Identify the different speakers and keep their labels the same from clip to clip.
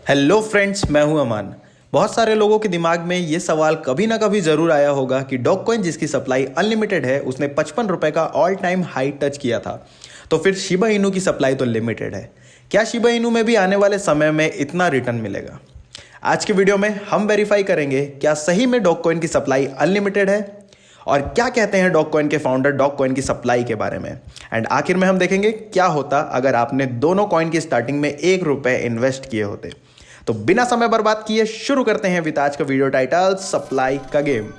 Speaker 1: Hello friends, मैं हूं अमान। बहुत सारे लोगों के दिमाग में ये सवाल कभी ना कभी जरूर आया होगा कि डॉगकॉइन जिसकी सप्लाई अनलिमिटेड है उसने 55 रुपए का ऑल टाइम हाई टच किया था, तो फिर शिबा इनू की सप्लाई तो लिमिटेड है। क्या शिबा इनू में भी आने वाले समय में इतना रिटर्न मिलेगा? आज के वीडियो में हम वेरीफाई करेंगे क्या सही में डॉगकॉइन की सप्लाई अनलिमिटेड है और क्या कहते हैं डॉगकॉइन के फाउंडर डॉगकॉइन की सप्लाई के बारे में। एंड आखिर में हम देखेंगे क्या होता अगर आपने दोनों कॉइन की स्टार्टिंग में ₹1 इन्वेस्ट किए होते। तो बिना समय बर्बाद किए शुरू करते हैं विद आज का वीडियो टाइटल सप्लाई का गेम।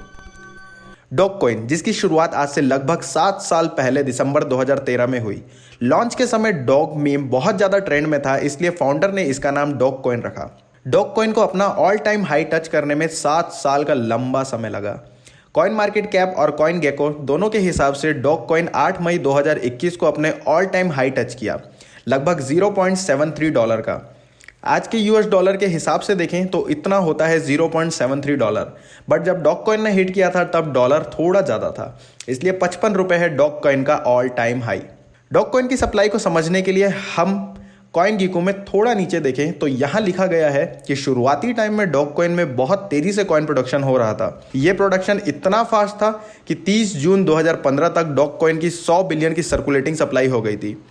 Speaker 1: डॉगकॉइन जिसकी शुरुआत आज से लगभग 7 साल पहले दिसंबर 2013 में हुई। लॉन्च के समय डॉग मीम बहुत ज्यादा ट्रेंड में था, इसलिए फाउंडर ने इसका नाम डॉगकॉइन रखा। डॉगकॉइन को अपना ऑल टाइम हाई टच करने में 7 साल का लंबा समय लगा। कॉइन मार्केट कैप और कॉइन गेको दोनों के हिसाब से डॉगकॉइन 8 मई 2021 को अपने ऑल टाइम हाई टच किया, लगभग $0.73 का। आज के यूएस डॉलर के हिसाब से देखें तो इतना होता है $0.73। बट जब डॉगकॉइन ने हिट किया था तब डॉलर थोड़ा ज़्यादा था, इसलिए 55 रुपये है डॉगकॉइन का ऑल टाइम हाई। डॉगकॉइन की सप्लाई को समझने के लिए हम कॉइन गीको में थोड़ा नीचे देखें तो यहाँ लिखा गया है कि शुरुआती टाइम में डॉगकॉइन में बहुत तेजी से कॉइन प्रोडक्शन हो रहा था। ये प्रोडक्शन इतना फास्ट था कि 30 जून 2015 तक डॉगकॉइन की 100 बिलियन की सर्कुलेटिंग सप्लाई हो गई थी।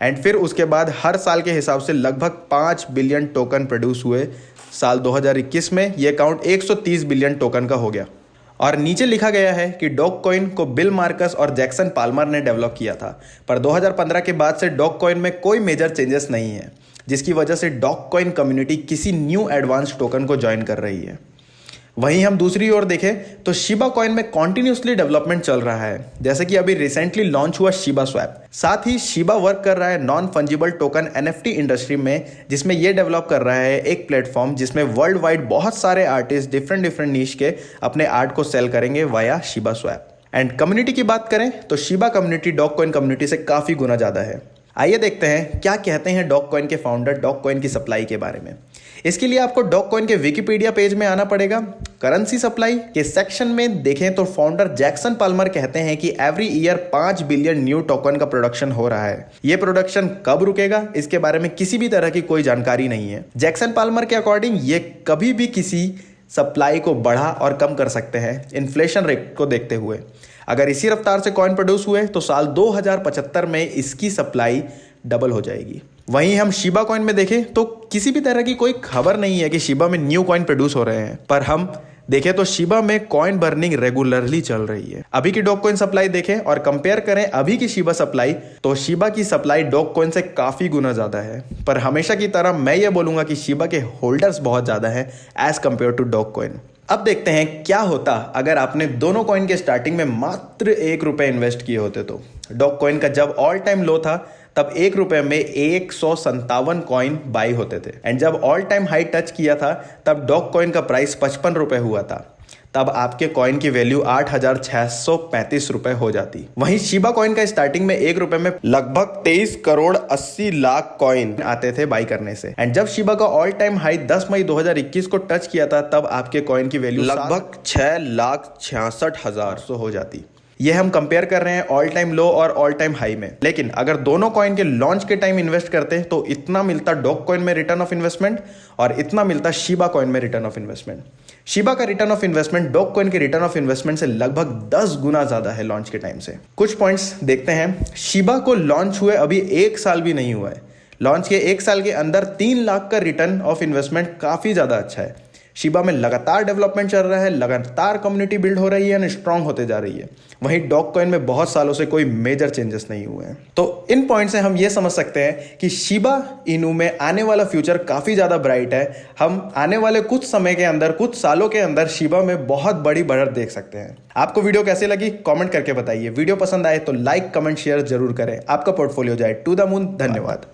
Speaker 1: एंड फिर उसके बाद हर साल के हिसाब से लगभग 5 बिलियन टोकन प्रोड्यूस हुए। साल 2021 में यह काउंट 130 बिलियन टोकन का हो गया। और नीचे लिखा गया है कि डॉगकॉइन को बिल मार्कस और जैक्सन पाल्मर ने डेवलप किया था, पर 2015 के बाद से डॉगकॉइन में कोई मेजर चेंजेस नहीं है, जिसकी वजह से डॉगकॉइन कम्युनिटी किसी न्यू एडवांस टोकन को ज्वाइन कर रही है। वहीं हम दूसरी ओर देखें तो शिबा कॉइन में कॉन्टिन्यूसली डेवलपमेंट चल रहा है, जैसे कि अभी रिसेंटली लॉन्च हुआ शिबा स्वैप। साथ ही शिबा वर्क कर रहा है non fungible token NFT industry में, जिसमें ये डेवलप कर रहा है एक प्लेटफॉर्म जिसमें वर्ल्ड वाइड बहुत सारे आर्टिस्ट डिफरेंट नीश के अपने आर्ट को सेल करेंगे via Shiba swap. And community की बात करें तो शिबा कम्युनिटी डॉगकॉइन कम्युनिटी से काफी गुना ज्यादा है। आइए देखते हैं क्या कहते हैं डॉगकॉइन के फाउंडर डॉगकॉइन की सप्लाई के बारे में। इसके लिए आपको डॉगकॉइन के विकिपीडिया पेज में आना पड़ेगा। करेंसी सप्लाई के सेक्शन में देखें तो फाउंडर जैक्सन पाल्मर कहते हैं कि every year 5 billion new token का प्रोडक्शन हो रहा है। यह प्रोडक्शन कब रुकेगा इसके बारे में किसी भी तरह की कोई जानकारी नहीं है। जैक्सन पाल्मर के अकॉर्डिंग ये कभी भी किसी सप्लाई को बढ़ा और कम कर सकते हैं इन्फ्लेशन रेट को देखते हुए। अगर इसी रफ्तार से कॉइन प्रोड्यूस हुए तो साल 2075 में इसकी सप्लाई डबल हो जाएगी। वहीं हम शिबा कॉइन में देखें तो किसी भी तरह की कोई खबर नहीं है कि शिबा में न्यू कॉइन प्रोड्यूस हो रहे हैं, पर हम देखें तो शिबा में कॉइन बर्निंग रेगुलरली चल रही है। अभी की डॉगकॉइन सप्लाई देखें और कंपेयर करें अभी की शिबा सप्लाई, तो शिबा की सप्लाई डॉगकॉइन से काफी गुना ज्यादा है। पर हमेशा की तरह मैं ये बोलूंगा कि शिबा के होल्डर्स बहुत ज्यादा हैं एज कंपेयर टू डॉगकॉइन। अब देखते हैं क्या होता अगर आपने दोनों कॉइन के स्टार्टिंग में मात्र ₹1 इन्वेस्ट किए होते। तो डॉगकॉइन का जब ऑल टाइम लो था तब ₹1 में 157 कॉइन बाई होते थे। एंड जब ऑल टाइम हाई टच किया था तब डॉगकॉइन का प्राइस ₹55 हुआ था। तब आपके कॉइन की वैल्यू ₹8,635 हो जाती। वहीं शिबा कॉइन का स्टार्टिंग में ₹1 में लगभग 23 करोड़ 80 लाख कॉइन आते थे बाई करने से। एंड जब शिबा का ऑल टाइम हाई 10 मई 2021 को टच किया था तब आपके कॉइन की वैल्यू लगभग 6,66,000 हो जाती। यह हम कंपेयर कर रहे हैं ऑल टाइम लो और ऑल टाइम हाई में। लेकिन अगर दोनों कॉइन के लॉन्च के टाइम इन्वेस्ट करते तो इतना मिलता डॉगकॉइन में रिटर्न ऑफ इन्वेस्टमेंट और इतना मिलता शिबा कॉइन में रिटर्न ऑफ इन्वेस्टमेंट। शिबा का रिटर्न ऑफ इन्वेस्टमेंट डॉगकॉइन के रिटर्न ऑफ इन्वेस्टमेंट से लगभग 10 गुना ज्यादा है लॉन्च के टाइम से। कुछ पॉइंट्स देखते हैं। शिबा को लॉन्च हुए अभी 1 साल भी नहीं हुआ है। लॉन्च के 1 साल के अंदर 3 लाख का रिटर्न ऑफ इन्वेस्टमेंट काफी ज्यादा अच्छा है। शिबा में लगातार डेवलपमेंट चल रहा है, लगातार कम्युनिटी बिल्ड हो रही है और स्ट्रांग होते जा रही है। वहीं डॉगकॉइन में बहुत सालों से कोई मेजर चेंजेस नहीं हुए हैं। तो इन पॉइंट से हम ये समझ सकते हैं कि शिबा इनू में आने वाला फ्यूचर काफी ज्यादा ब्राइट है। हम आने वाले कुछ समय के अंदर, कुछ सालों के अंदर शिबा में बहुत बड़ी बढ़त देख सकते हैं। आपको वीडियो कैसे लगी कमेंट करके बताइए। वीडियो पसंद आए तो लाइक कमेंट शेयर जरूर करें। आपका पोर्टफोलियो जाए टू द मून। धन्यवाद।